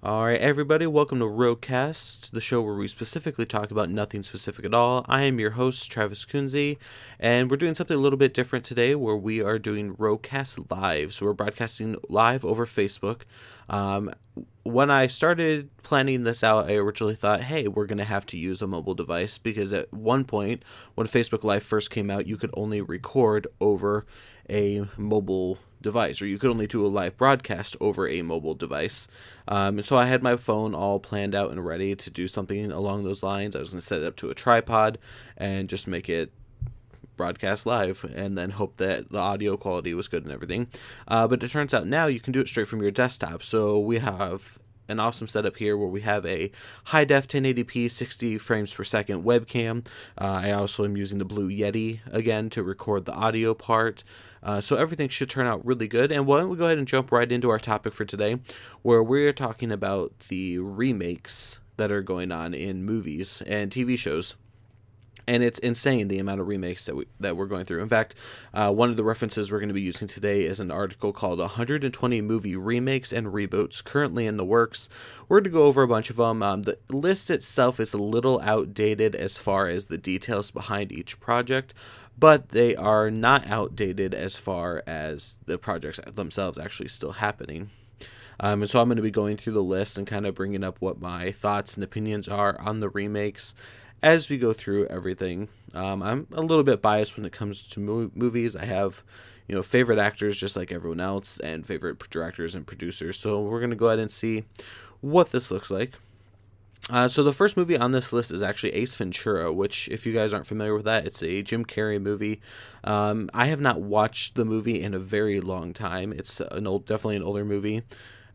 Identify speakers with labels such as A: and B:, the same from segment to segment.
A: Alright, everybody, welcome to RogueCast, the show where we specifically talk about nothing specific at all. I am your host, Travis Kunze, and we're doing something a little bit different today where we are doing RogueCast Live. So we're broadcasting live over Facebook. When I started planning this out, I originally thought, hey, we're going to have to use a mobile device because at one point, when Facebook Live first came out, you could only record over a mobile device, or you could only do a live broadcast over a mobile device. And so I had my phone all planned out and ready to do something along those lines. I was going to set it up to a tripod and just make it broadcast live and then hope that the audio quality was good and everything. But it turns out now you can do it straight from your desktop. So we have an awesome setup here where we have a high def 1080p 60 frames per second webcam. I also am using the Blue Yeti again to record the audio part. So everything should turn out really good. And why don't we go ahead and jump right into our topic for today, where we're talking about the remakes that are going on in movies and TV shows. And it's insane the amount of remakes that we're going through. In fact, one of the references we're going to be using today is an article called 120 Movie Remakes and Reboots Currently in the Works. We're going to go over a bunch of them. The list itself is a little outdated as far as the details behind each project, but they are not outdated as far as the projects themselves actually still happening. And so I'm going to be going through the list and kind of bringing up what my thoughts and opinions are on the remakes as we go through everything. I'm a little bit biased when it comes to movies. I have, favorite actors just like everyone else and favorite directors and producers. So we're going to go ahead and see what this looks like. So the first movie on this list is actually Ace Ventura, which, if you guys aren't familiar with that, it's a Jim Carrey movie. I have not watched the movie in a very long time. It's definitely an older movie.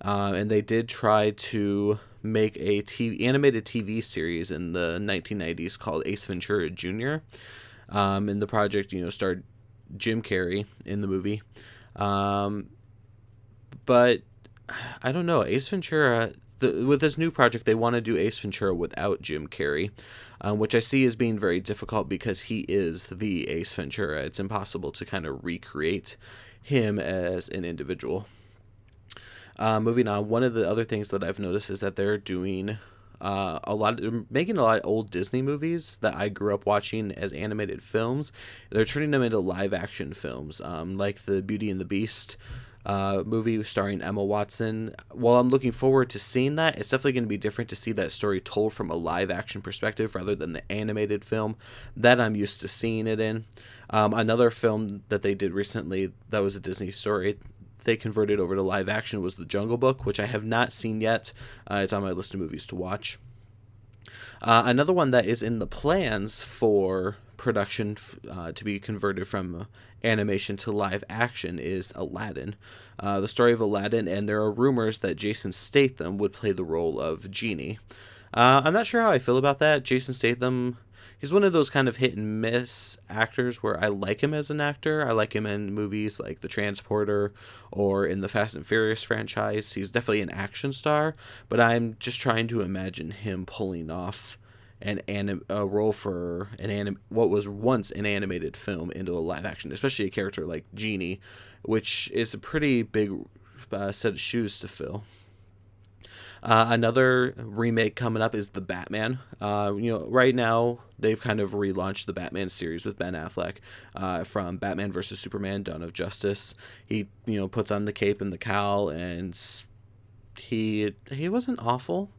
A: And they did try to make a animated TV series in the 1990s called Ace Ventura Jr. And the project, starred Jim Carrey in the movie. But I don't know, Ace Ventura, with this new project, they want to do Ace Ventura without Jim Carrey, which I see as being very difficult because he is the Ace Ventura. It's impossible to kind of recreate him as an individual. Moving on, one of the other things that I've noticed is that they're doing making a lot of old Disney movies that I grew up watching as animated films. They're turning them into live action films, like the Beauty and the Beast movie starring Emma Watson. While I'm looking forward to seeing that, it's definitely going to be different to see that story told from a live action perspective rather than the animated film that I'm used to seeing it in. Another film that they did recently that was a Disney story they converted over to live action was The Jungle Book, which I have not seen yet. It's on my list of movies to watch. Another one that is in the plans for production to be converted from animation to live action is Aladdin. The story of Aladdin, and there are rumors that Jason Statham would play the role of Genie. I'm not sure how I feel about that. Jason Statham, he's one of those kind of hit and miss actors where I like him as an actor. I like him in movies like The Transporter or in the Fast and Furious franchise. He's definitely an action star, but I'm just trying to imagine him pulling off a role for what was once an animated film into a live action, especially a character like Genie, which is a pretty big set of shoes to fill. Another remake coming up is The Batman. Right now they've kind of relaunched the Batman series with Ben Affleck from Batman vs. Superman: Dawn of Justice. He, puts on the cape and the cowl, and he wasn't awful.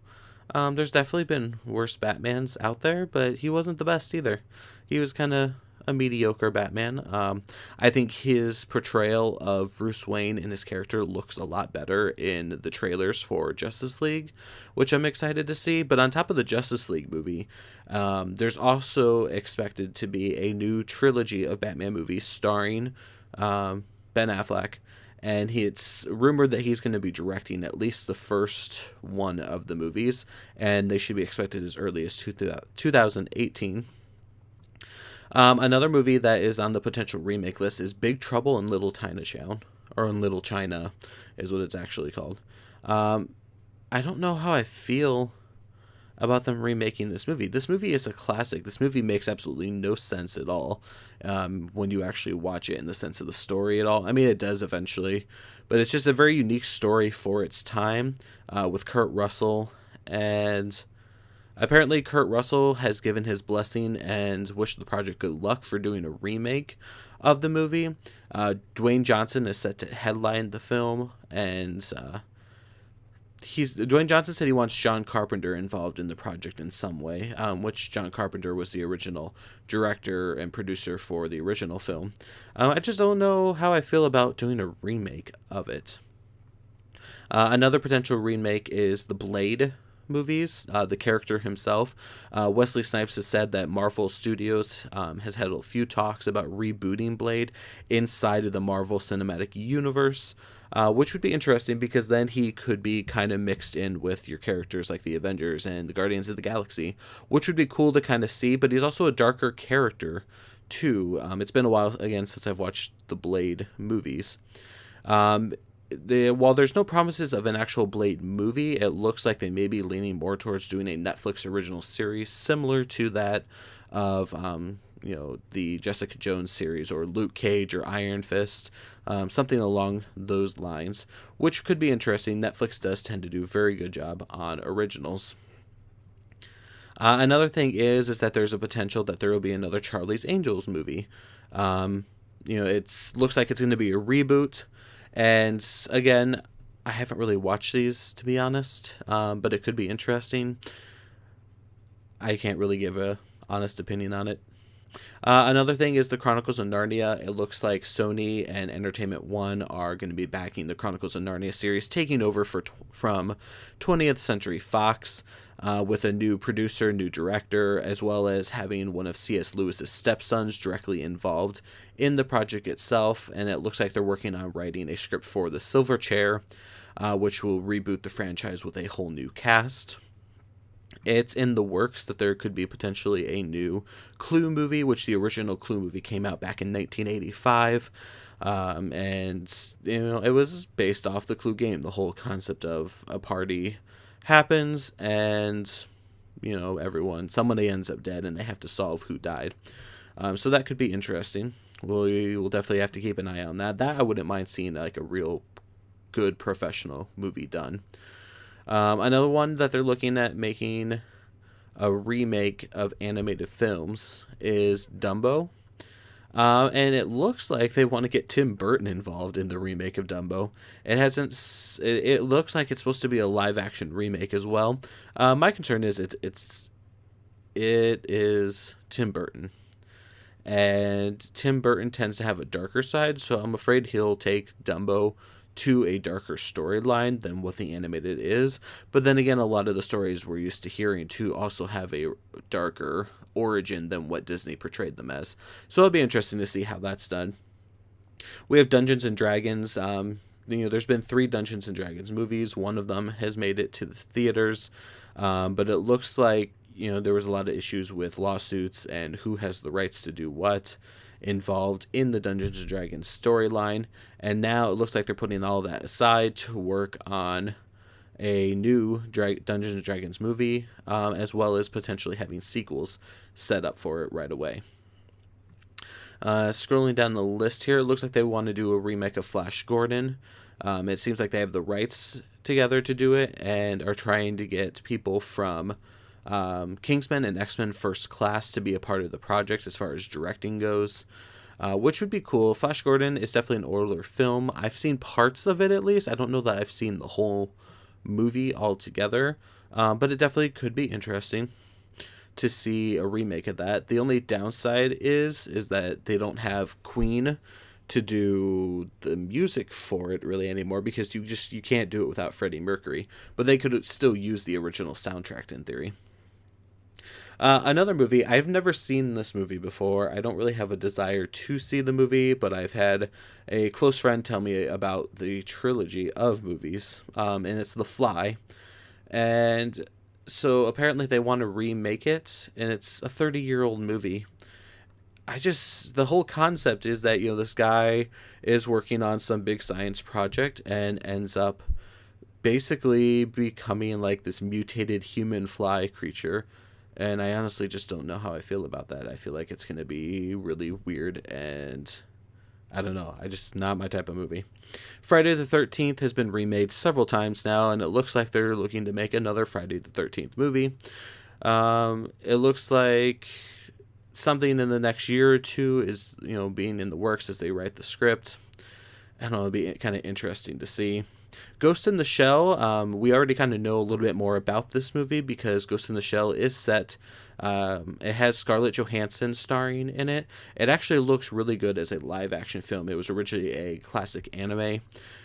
A: There's definitely been worse Batmans out there, but he wasn't the best either. He was kind of a mediocre Batman. I think his portrayal of Bruce Wayne and his character looks a lot better in the trailers for Justice League, which I'm excited to see. But on top of the Justice League movie, there's also expected to be a new trilogy of Batman movies starring Ben Affleck. And it's rumored that he's going to be directing at least the first one of the movies, and they should be expected as early as 2018. Another movie that is on the potential remake list is Big Trouble in Little Chinatown, or in Little China is what it's actually called. I don't know how I feel about them remaking this movie. This movie is a classic. This movie makes absolutely no sense at all when you actually watch it in the sense of the story at all. I mean, it does eventually, but it's just a very unique story for its time with Kurt Russell. And apparently Kurt Russell has given his blessing and wished the project good luck for doing a remake of the movie. Dwayne Johnson is set to headline the film, and Dwayne Johnson said he wants John Carpenter involved in the project in some way, which John Carpenter was the original director and producer for the original film. I just don't know how I feel about doing a remake of it. Another potential remake is the Blade movies. The character himself, Wesley Snipes, has said that Marvel Studios has had a few talks about rebooting Blade inside of the Marvel Cinematic Universe, which would be interesting because then he could be kind of mixed in with your characters like the Avengers and the Guardians of the Galaxy, which would be cool to kind of see. But he's also a darker character too. It's been a while again since I've watched the Blade movies. While there's no promises of an actual Blade movie, it looks like they may be leaning more towards doing a Netflix original series similar to that of the Jessica Jones series or Luke Cage or Iron Fist, something along those lines, which could be interesting. Netflix does tend to do a very good job on originals. Another thing is that there's a potential that there will be another Charlie's Angels movie. It looks like it's going to be a reboot. And again, I haven't really watched these, to be honest, but it could be interesting. I can't really give a honest opinion on it. Another thing is the Chronicles of Narnia. It looks like Sony and Entertainment One are going to be backing the Chronicles of Narnia series, taking over from 20th Century Fox, with a new producer, new director, as well as having one of C.S. Lewis's stepsons directly involved in the project itself. And it looks like they're working on writing a script for The Silver Chair, which will reboot the franchise with a whole new cast. It's in the works that there could be potentially a new Clue movie, which the original Clue movie came out back in 1985. And it was based off the Clue game. The whole concept of a party happens and somebody ends up dead and they have to solve who died. So that could be interesting. We will definitely have to keep an eye on that. I wouldn't mind seeing like a real good professional movie done. Another one that they're looking at making a remake of animated films is Dumbo. And it looks like they want to get Tim Burton involved in the remake of Dumbo. It looks like it's supposed to be a live action remake as well. My concern is it is Tim Burton. And Tim Burton tends to have a darker side, so I'm afraid he'll take Dumbo to a darker storyline than what the animated is. But then again, a lot of the stories we're used to hearing too also have a darker origin than what Disney portrayed them as. So it'll be interesting to see how that's done. We have Dungeons and Dragons. There's been 3 Dungeons and Dragons movies. One of them has made it to the theaters, but it looks like there was a lot of issues with lawsuits and who has the rights to do what involved in the Dungeons and Dragons storyline, and now it looks like they're putting all that aside to work on a new Dungeons and Dragons movie, as well as potentially having sequels set up for it right away. Scrolling down the list here, it looks like they want to do a remake of Flash Gordon. It seems like they have the rights together to do it and are trying to get people from Kingsman and X-Men First Class to be a part of the project as far as directing goes, which would be cool. Flash Gordon is definitely an older film. I've seen parts of it at least. I don't know that I've seen the whole movie altogether, but it definitely could be interesting to see a remake of that. The only downside is that they don't have Queen to do the music for it really anymore, because you can't do it without Freddie Mercury, but they could still use the original soundtrack in theory. Another movie, I've never seen this movie before. I don't really have a desire to see the movie, but I've had a close friend tell me about the trilogy of movies, and it's The Fly. And so apparently they want to remake it, and it's a 30-year-old movie. The whole concept is that, this guy is working on some big science project and ends up basically becoming like this mutated human fly creature. And I honestly just don't know how I feel about that. I feel like it's going to be really weird, and I don't know. I just not my type of movie. Friday the 13th has been remade several times now, and it looks like they're looking to make another Friday the 13th movie. It looks like something in the next year or two is, being in the works as they write the script. I don't know, it'll be kind of interesting to see. Ghost in the Shell, we already kind of know a little bit more about this movie because Ghost in the Shell is set. It has Scarlett Johansson starring in it. It actually looks really good as a live action film. It was originally a classic anime,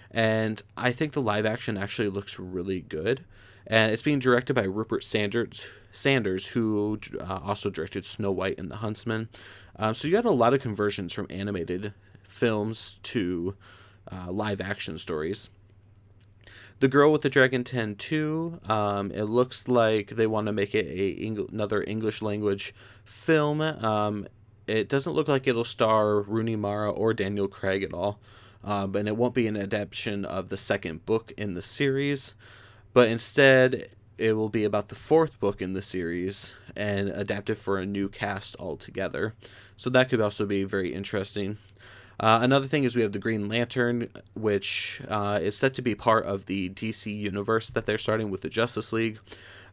A: and I think the live action actually looks really good. And it's being directed by Rupert Sanders, who also directed Snow White and the Huntsman. So you got a lot of conversions from animated films to live action stories. The Girl with the Dragon 2, it looks like they want to make it another English language film. It doesn't look like it'll star Rooney Mara or Daniel Craig at all. And it won't be an adaptation of the second book in the series, but instead it will be about the fourth book in the series and adapted for a new cast altogether. So that could also be very interesting. Another thing is we have the Green Lantern, which is set to be part of the DC universe that they're starting with the Justice League.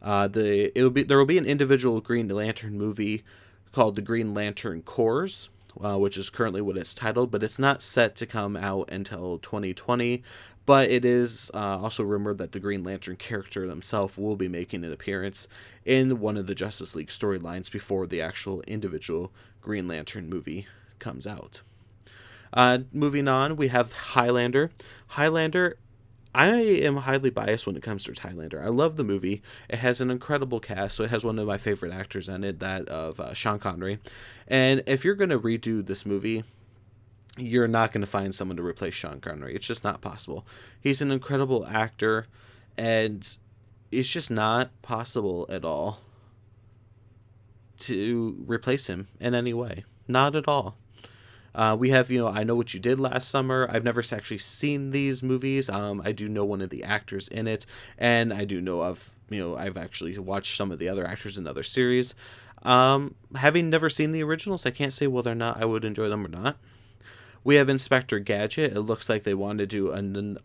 A: There will be an individual Green Lantern movie called the Green Lantern Corps, which is currently what it's titled, but it's not set to come out until 2020. But it is also rumored that the Green Lantern character himself will be making an appearance in one of the Justice League storylines before the actual individual Green Lantern movie comes out. Moving on, we have Highlander. Highlander, I am highly biased when it comes to Highlander. I love the movie. It has an incredible cast, so it has one of my favorite actors in it, that of Sean Connery. And if you're going to redo this movie, you're not going to find someone to replace Sean Connery. It's just not possible. He's an incredible actor, and it's just not possible at all to replace him in any way. Not at all. We have, I Know What You Did Last Summer. I've never actually seen these movies. I do know one of the actors in it, and I do know I've actually watched some of the other actors in other series. Having never seen the originals, I can't say whether or not I would enjoy them or not. We have Inspector Gadget. It looks like they want to do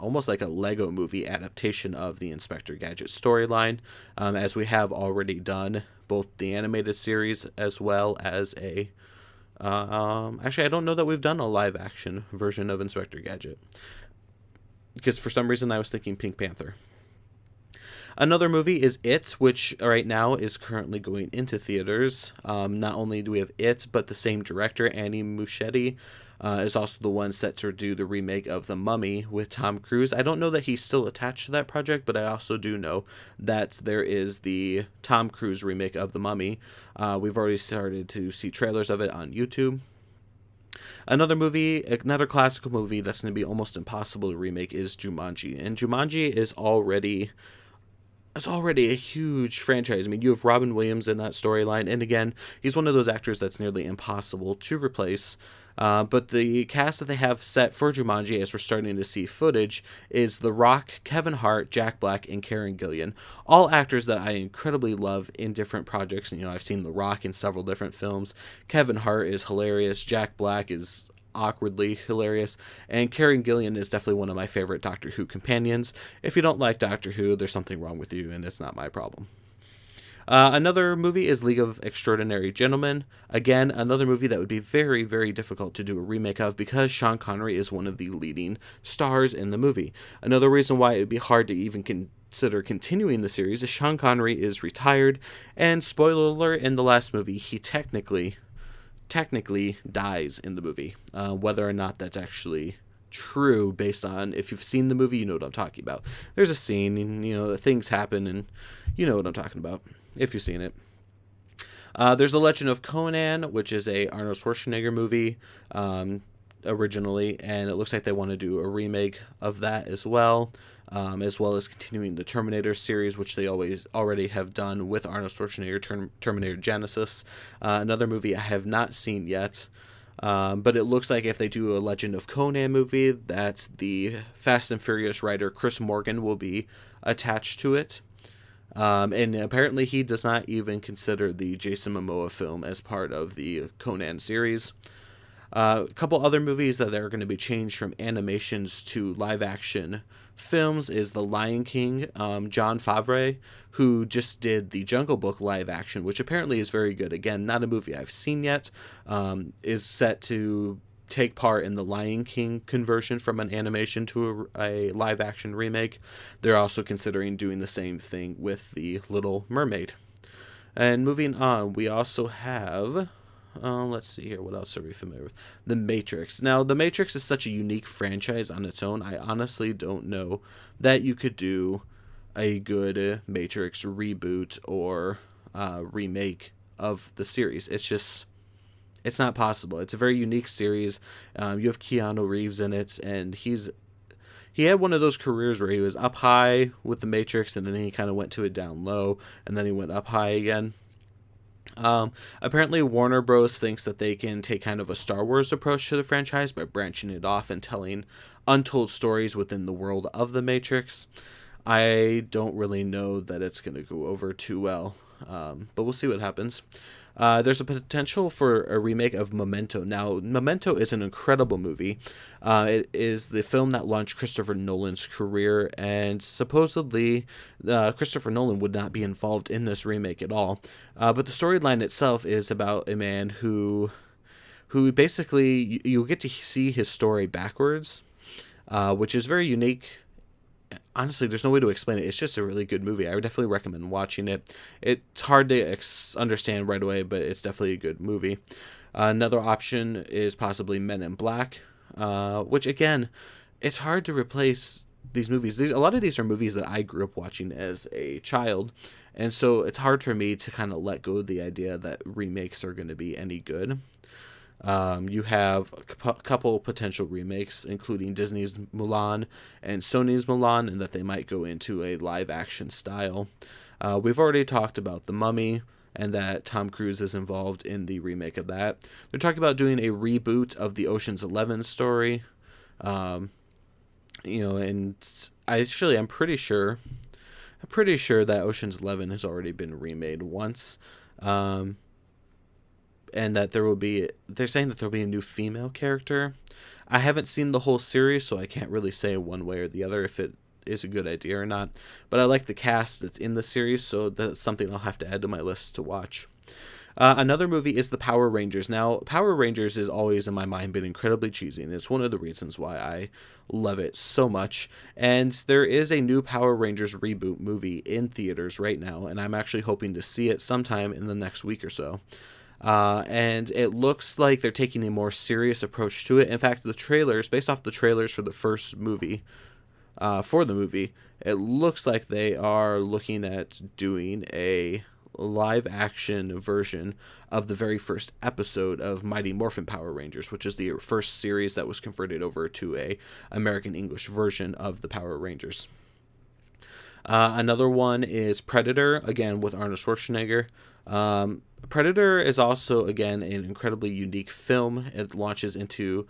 A: almost like a Lego movie adaptation of the Inspector Gadget storyline, as we have already done both the animated series as well as a... actually, I don't know that we've done a live action version of Inspector Gadget, because for some reason I was thinking Pink Panther. Another movie is It, which right now is currently going into theaters. Not only do we have It, but the same director, Annie Muschietti, is also the one set to do the remake of The Mummy with Tom Cruise. I don't know that he's still attached to that project, but I also do know that there is the Tom Cruise remake of The Mummy. We've already started to see trailers of it on YouTube. Another classical movie that's going to be almost impossible to remake is Jumanji. And Jumanji is already a huge franchise. I mean, you have Robin Williams in that storyline, and again, he's one of those actors that's nearly impossible to replace. But the cast that they have set for Jumanji, as we're starting to see footage, is The Rock, Kevin Hart, Jack Black, and Karen Gillan. All actors that I incredibly love in different projects. And, I've seen The Rock in several different films. Kevin Hart is hilarious. Jack Black is awkwardly hilarious, and Karen Gillan is definitely one of my favorite Doctor Who companions. If you don't like Doctor Who, there's something wrong with you, and it's not my problem. Another movie is League of Extraordinary Gentlemen. Again, another movie that would be very, very difficult to do a remake of because Sean Connery is one of the leading stars in the movie. Another reason why it would be hard to even consider continuing the series is Sean Connery is retired, and spoiler alert, in the last movie, he technically dies in the movie. Whether or not that's actually true, based on, if you've seen the movie, you know what I'm talking about. There's a scene, and things happen, and you know what I'm talking about if you've seen it. There's The Legend of Conan, which is a Arnold Schwarzenegger movie originally, and it looks like they want to do a remake of that as well as continuing the Terminator series, which they already have done with Arnold Schwarzenegger, Terminator Genesis. Another movie I have not seen yet, but it looks like if they do a Legend of Conan movie, that the Fast and Furious writer Chris Morgan will be attached to it. And apparently he does not even consider the Jason Momoa film as part of the Conan series. A couple other movies that are going to be changed from animations to live action films is The Lion King. Jon Favreau, who just did the Jungle Book live action, which apparently is very good. Again, not a movie I've seen yet, is set to take part in the Lion King conversion from an animation to a live action remake. They're also considering doing the same thing with The Little Mermaid. And moving on, we also have... let's see here. What else are we familiar with? The Matrix. Now, The Matrix is such a unique franchise on its own. I honestly don't know that you could do a good Matrix reboot or remake of the series. It's not possible. It's a very unique series. You have Keanu Reeves in it, and he had one of those careers where he was up high with The Matrix, and then he kind of went to it down low, and then he went up high again. Apparently Warner Bros. Thinks that they can take kind of a Star Wars approach to the franchise by branching it off and telling untold stories within the world of The Matrix. I don't really know that it's going to go over too well, but we'll see what happens. There's a potential for a remake of Memento. Now, Memento is an incredible movie. It is the film that launched Christopher Nolan's career, and supposedly Christopher Nolan would not be involved in this remake at all. But the storyline itself is about a man who basically, you get to see his story backwards, which is very unique. Honestly, there's no way to explain it. It's just a really good movie. I would definitely recommend watching it. It's hard to understand right away, but it's definitely a good movie. Another option is possibly Men in Black, which, again, it's hard to replace these movies. A lot of these are movies that I grew up watching as a child, and so it's hard for me to kind of let go of the idea that remakes are going to be any good. You have a couple potential remakes, including Disney's Mulan and Sony's Mulan, and that they might go into a live-action style. We've already talked about The Mummy, and that Tom Cruise is involved in the remake of that. They're talking about doing a reboot of the Ocean's 11 story. And I'm pretty sure that Ocean's 11 has already been remade once. And that they're saying that there'll be a new female character. I haven't seen the whole series, so I can't really say one way or the other if it is a good idea or not. But I like the cast that's in the series, so that's something I'll have to add to my list to watch. Another movie is the Power Rangers. Now, Power Rangers has always in my mind been incredibly cheesy, and it's one of the reasons why I love it so much. And there is a new Power Rangers reboot movie in theaters right now, and I'm actually hoping to see it sometime in the next week or so. And it looks like they're taking a more serious approach to it. In fact, the trailers, based off the trailers for the first movie, it looks like they are looking at doing a live action version of the very first episode of Mighty Morphin Power Rangers, which is the first series that was converted over to a American English version of the Power Rangers. Another one is Predator, again with Arnold Schwarzenegger. Predator is also, again, an incredibly unique film. It launches into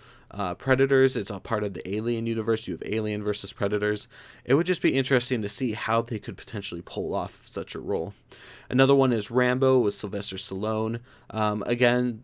A: Predators. It's a part of the Alien universe. You have Alien versus Predators. It would just be interesting to see how they could potentially pull off such a role. Another one is Rambo with Sylvester Stallone. Again,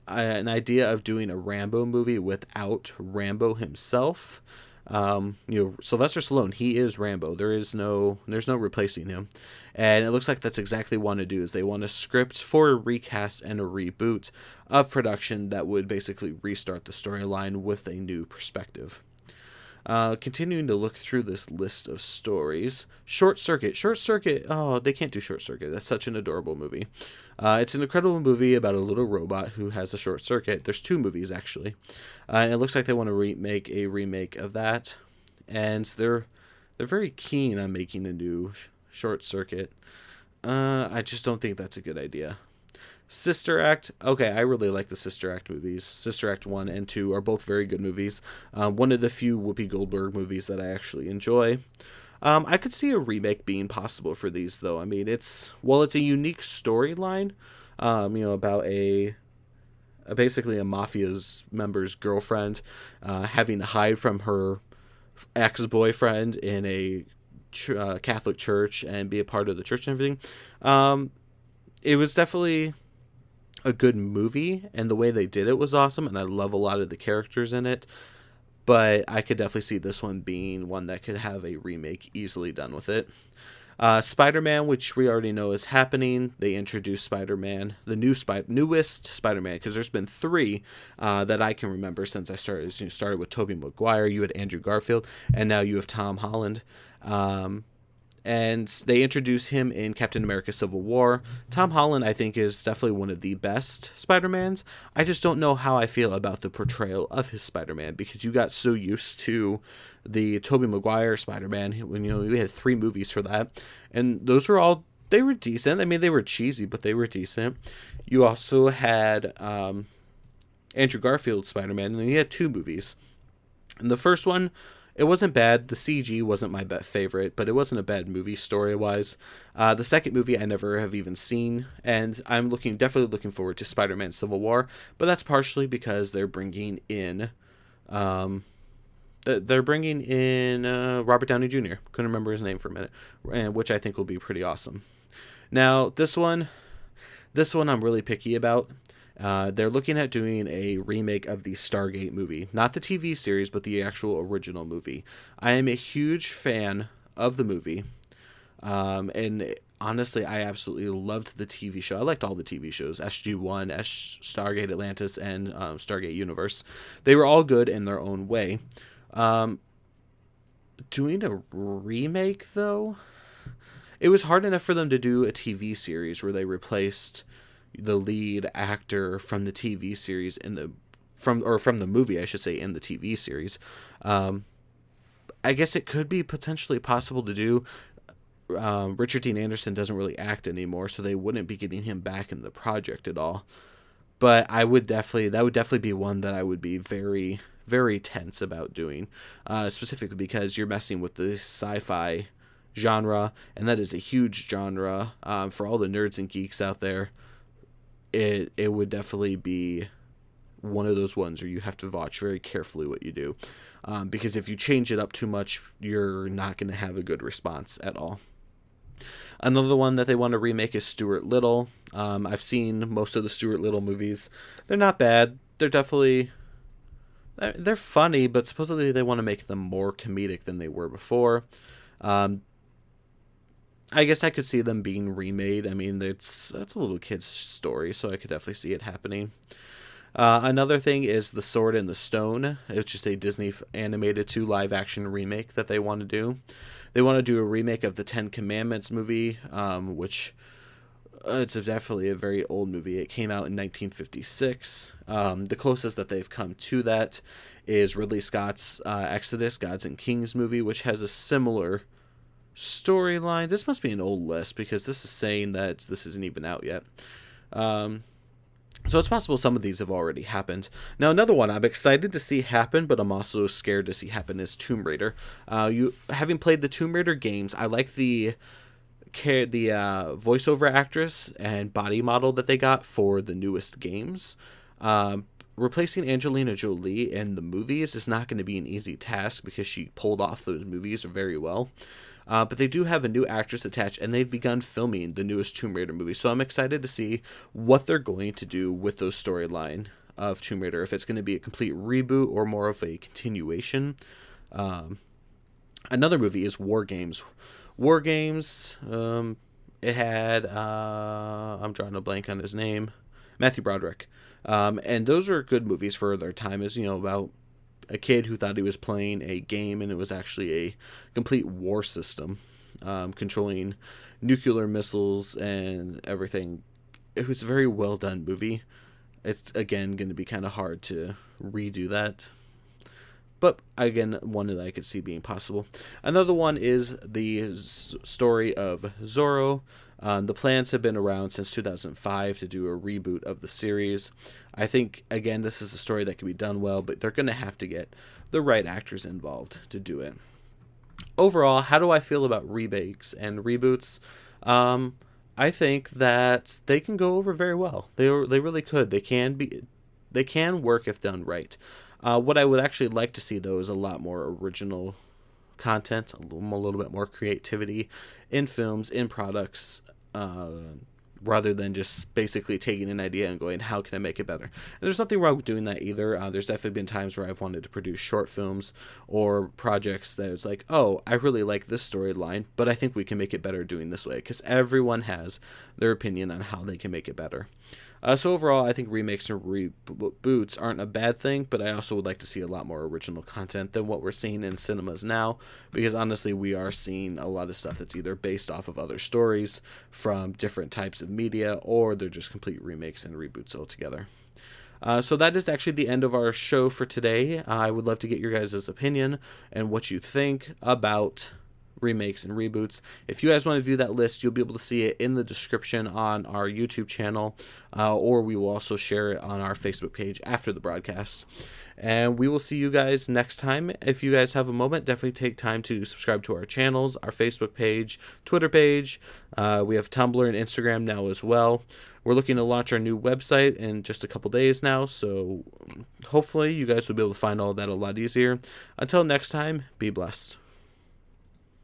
A: an idea of doing a Rambo movie without Rambo himself. Sylvester Stallone, he is Rambo. There's no replacing him. And it looks like that's exactly what they want to do, is they want a script for a recast and a reboot of production that would basically restart the storyline with a new perspective. Continuing to look through this list of stories, Short Circuit, oh, they can't do Short Circuit. That's such an adorable movie. It's an incredible movie about a little robot who has a short circuit. There's two movies, actually. And it looks like they want to make a remake of that. And they're very keen on making a new Short Circuit. I just don't think that's a good idea. Sister Act. Okay, I really like the Sister Act movies. Sister Act 1 and 2 are both very good movies. One of the few Whoopi Goldberg movies that I actually enjoy. I could see a remake being possible for these, though. I mean, it's a unique storyline, about basically a mafia's member's girlfriend having to hide from her ex-boyfriend in a Catholic Church and be a part of the church and everything. It was definitely a good movie, and the way they did it was awesome, and I love a lot of the characters in it. But I could definitely see this one being one that could have a remake easily done with it. Spider-Man, which we already know is happening. They introduced Spider-Man, the newest Spider-Man, because there's been 3 that I can remember since I started. You started with Tobey Maguire, you had Andrew Garfield, and now you have Tom Holland. And they introduce him in Captain America Civil War. Tom Holland, I think, is definitely one of the best Spider-Mans. I just don't know how I feel about the portrayal of his Spider-Man, because you got so used to the Tobey Maguire Spider-Man when, we had 3 movies for that. And those were all, they were decent. I mean, they were cheesy, but they were decent. You also had Andrew Garfield's Spider-Man, and then you had 2 movies. And the first one, it wasn't bad. The CG wasn't my favorite, but it wasn't a bad movie story-wise. The second movie I never have even seen, and I'm definitely looking forward to Spider-Man Civil War, but that's partially because they're bringing in Robert Downey Jr. Couldn't remember his name for a minute, which I think will be pretty awesome. Now, this one I'm really picky about. They're looking at doing a remake of the Stargate movie. Not the TV series, but the actual original movie. I am a huge fan of the movie. And honestly, I absolutely loved the TV show. I liked all the TV shows. SG-1, Stargate Atlantis, and Stargate Universe. They were all good in their own way. Doing a remake, though, it was hard enough for them to do a TV series where they replaced the lead actor from the TV series from the movie, I should say, in the TV series. I guess it could be potentially possible to do. Richard Dean Anderson doesn't really act anymore, so they wouldn't be getting him back in the project at all. But that would definitely be one that I would be very, very tense about doing, specifically because you're messing with the sci-fi genre, and that is a huge genre for all the nerds and geeks out there. It would definitely be one of those ones where you have to watch very carefully what you do, because if you change it up too much, you're not going to have a good response at all. Another one that they want to remake is Stuart Little. I've seen most of the Stuart Little movies. They're not bad. They're funny, but supposedly they want to make them more comedic than they were before. I guess I could see them being remade. I mean, that's a little kid's story, so I could definitely see it happening. Another thing is The Sword and the Stone. It's just a Disney animated 2 live-action remake that they want to do. They want to do a remake of the 10 Commandments movie, which it's definitely a very old movie. It came out in 1956. The closest that they've come to that is Ridley Scott's Exodus, Gods and Kings movie, which has a similar storyline. This must be an old list because this is saying that this isn't even out yet. So it's possible some of these have already happened. Now, another one I'm excited to see happen, but I'm also scared to see happen, is Tomb Raider. Having played the Tomb Raider games, I like the voiceover actress and body model that they got for the newest games. Replacing Angelina Jolie in the movies is not going to be an easy task because she pulled off those movies very well. But they do have a new actress attached, and they've begun filming the newest Tomb Raider movie. So I'm excited to see what they're going to do with those storyline of Tomb Raider. If it's going to be a complete reboot or more of a continuation. Another movie is War Games. War Games, it had, I'm drawing a blank on his name, Matthew Broderick. And those are good movies for their time, about a kid who thought he was playing a game, and it was actually a complete war system, controlling nuclear missiles and everything. It was a very well done movie. It's, again, going to be kind of hard to redo that. But, again, one that I could see being possible. Another one is the story of Zorro. The plans have been around since 2005 to do a reboot of the series. I think, again, this is a story that can be done well, but they're going to have to get the right actors involved to do it. Overall, how do I feel about remakes and reboots? I think that they can go over very well. They really could. They can work if done right. What I would actually like to see, though, is a lot more original content, a little bit more creativity in films, in products, rather than just basically taking an idea and going, how can I make it better? And there's nothing wrong with doing that either. There's definitely been times where I've wanted to produce short films or projects that it's like, oh, I really like this storyline, but I think we can make it better doing this way, because everyone has their opinion on how they can make it better. So overall, I think remakes and reboots aren't a bad thing, but I also would like to see a lot more original content than what we're seeing in cinemas now, because honestly, we are seeing a lot of stuff that's either based off of other stories from different types of media, or they're just complete remakes and reboots altogether. So that is actually the end of our show for today. I would love to get your guys' opinion and what you think about remakes and reboots. If you guys want to view that list, you'll be able to see it in the description on our YouTube channel, or we will also share it on our Facebook page after the broadcast. And we will see you guys next time. If you guys have a moment, definitely take time to subscribe to our channels, our Facebook page, Twitter page. We have Tumblr and Instagram now as well. We're looking to launch our new website in just a couple days now, so hopefully you guys will be able to find all that a lot easier. Until next time, be blessed.